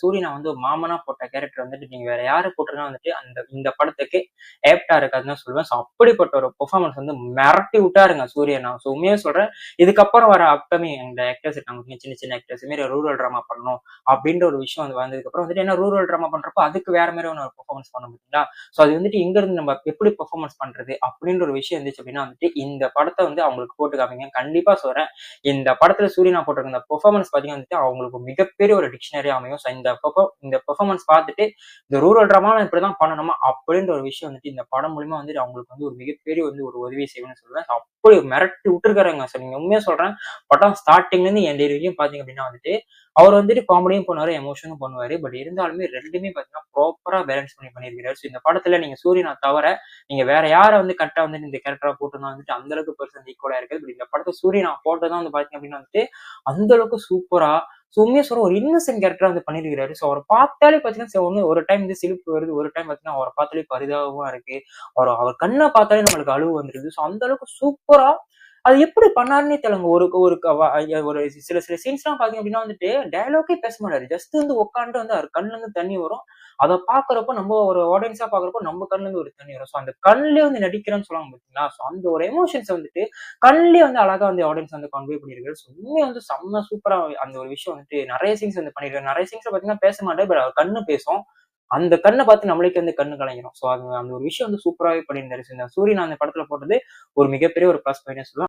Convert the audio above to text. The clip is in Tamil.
சூரியனை வந்து ஒரு மாமனா போட்ட கேரக்டர் வந்துட்டு நீங்க வேற யாரு போட்டிருந்தா வந்துட்டு இந்த படத்துக்கு ஏப்டா இருக்காதுன்னு தான் சொல்லுவேன். ஸோ அப்படிப்பட்ட ஒரு பெர்ஃபார்மன்ஸ் வந்து மிரட்டி விட்டாருங்க சூரியன். நான் ஸோ உண்மையாக சொல்றேன். இதுக்கப்புறம் வர அப்கமிங் இந்த ஆக்டர்ஸ் இருக்காங்க, சின்ன சின்ன ஆக்டர்ஸ் இது மாதிரி ரூரல் ட்ராமா பண்ணணும் அப்படின்ற ஒரு விஷயம் வந்து வந்ததுக்கு அப்புறம் வந்துட்டு என்ன ரூரல் ட்ராமா பண்றப்போ அதுக்கு வேற மாதிரி ஒரு பெர்ஃபார்மன்ஸ் பண்ண முடியுங்களா? ஸோ அது வந்துட்டு இங்க இருந்து நம்ம எப்படி பெர்ஃபார்மன்ஸ் பண்றது அப்படின்ற ஒரு விஷயம் இருந்துச்சு அப்படின்னா வந்துட்டு இந்த படத்தை வந்து அவங்களுக்கு போட்டு காமிங்க. கண்டிப்பா சொல்றேன், இந்த படத்துல சூரியனா போட்டிருக்க இந்த பெர்ஃபார்மன்ஸ் பாத்தீங்கன்னா வந்துட்டு அவங்களுக்கு மிகப்பெரிய ஒரு டிக்ஷனரி அமையும். ஸோ இந்த பெர்ஃபார்மன்ஸ் பார்த்துட்டு இந்த ரூரல் ட்ராமா இப்படிதான் பண்ணணுமா அப்படின்ற ஒரு விஷயம் வந்துட்டு இந்த படம் மூலியமா வந்துட்டு அவங்களுக்கு வந்து ஒரு மிகப்பெரிய வந்து ஒரு உதவி செய்வேன்னு சொல்லுவேன். அப்படி மிரட்டி விட்டுருக்காருங்க சார். நீங்க உண்மையா சொல்றேன், படம் ஸ்டார்டிங்ல இருந்து எந்த வரைக்கும் பாத்தீங்க அப்படின்னா வந்துட்டு அவர் வந்துட்டு காமெடியும் பண்ணுவாரு, எமோஷனும் பண்ணுவாரு. பட் இருந்தாலுமே ரெண்டுமே பாத்தீங்கன்னா ப்ராப்பரா பேலன்ஸ் பண்ணியிருக்கிறாரு. ஸோ இந்த படத்துல நீங்க சூரியனா தவிர நீங்க வேற யாரை வந்து கரெக்டா வந்துட்டு இந்த கேரக்டரா போட்டுருந்தா வந்துட்டு அந்த அளவுக்கு பெர்சன்ட் ஈக்குவலா இருக்குது. பட் இந்த படத்தை சூரியனா போட்டதான் வந்து பாத்தீங்க அப்படின்னா வந்துட்டு அந்த அளவுக்கு சூப்பரா உண்மையா சொல்ற ஒரு இன்னசென்ட் கேரக்டரா வந்து பண்ணிருக்காரு. ஸோ அவரை பார்த்தாலே பாத்தீங்கன்னா ஒண்ணு ஒரு டைம் வந்து சிரிப்பு வருது, ஒரு டைம் பாத்தீங்கன்னா அவரை பார்த்தாலே பரிதாபமா இருக்கு. அவர் கண்ணை பார்த்தாலே நம்மளுக்கு அழுவு வந்துருது. ஸோ அந்த அளவுக்கு சூப்பரா அது எப்படி பண்ணாருன்னே தெரியலங்க. ஒரு ஒரு ஒரு சில சில சீன்ஸ் எல்லாம் பாத்தீங்க அப்படின்னா வந்துட்டு டயலாக்கே பேச மாட்டாரு. ஜஸ்ட் வந்து உட்காந்துட்டு வந்து அவர் கண்ணுல இருந்து தண்ணி வரும். அதை பாக்குறப்போ நம்ம ஒரு ஆடியன்ஸா பாக்குறப்போ நம்ம கண்ணுல இருந்து ஒரு தண்ணி வரும். ஸோ அந்த கண்ணுலயே வந்து நடிக்கிறேன்னு சொல்லுவாங்க பாத்தீங்களா? ஸோ அந்த ஒரு எமோஷன்ஸ் வந்துட்டு கண்ணுலயே வந்து அழகா வந்து ஆடியன்ஸ் வந்து கன்வே பண்ணிருக்காரு. ஸோ உண்மையா வந்து செம்ம சூப்பரா அந்த ஒரு விஷயம் வந்துட்டு நிறைய சீன்ஸ் வந்து பண்ணிருக்காரு. நிறைய சீன்ஸ்ல பாத்தீங்கன்னா பேச மாட்டாரு, பட் அவர் கண்ணு பேசும். அந்த கண்ணை பார்த்து நம்மளுக்கு வந்து கண்ணு கலங்கிரும். ஸோ அந்த ஒரு விஷயம் வந்து சூப்பராகவே பண்ணியிருந்தாரு. இந்த சூரியன் அந்த படத்துல போட்டது ஒரு மிகப்பெரிய ஒரு பிளஸ் பாயிண்ட் சொல்லலாம்.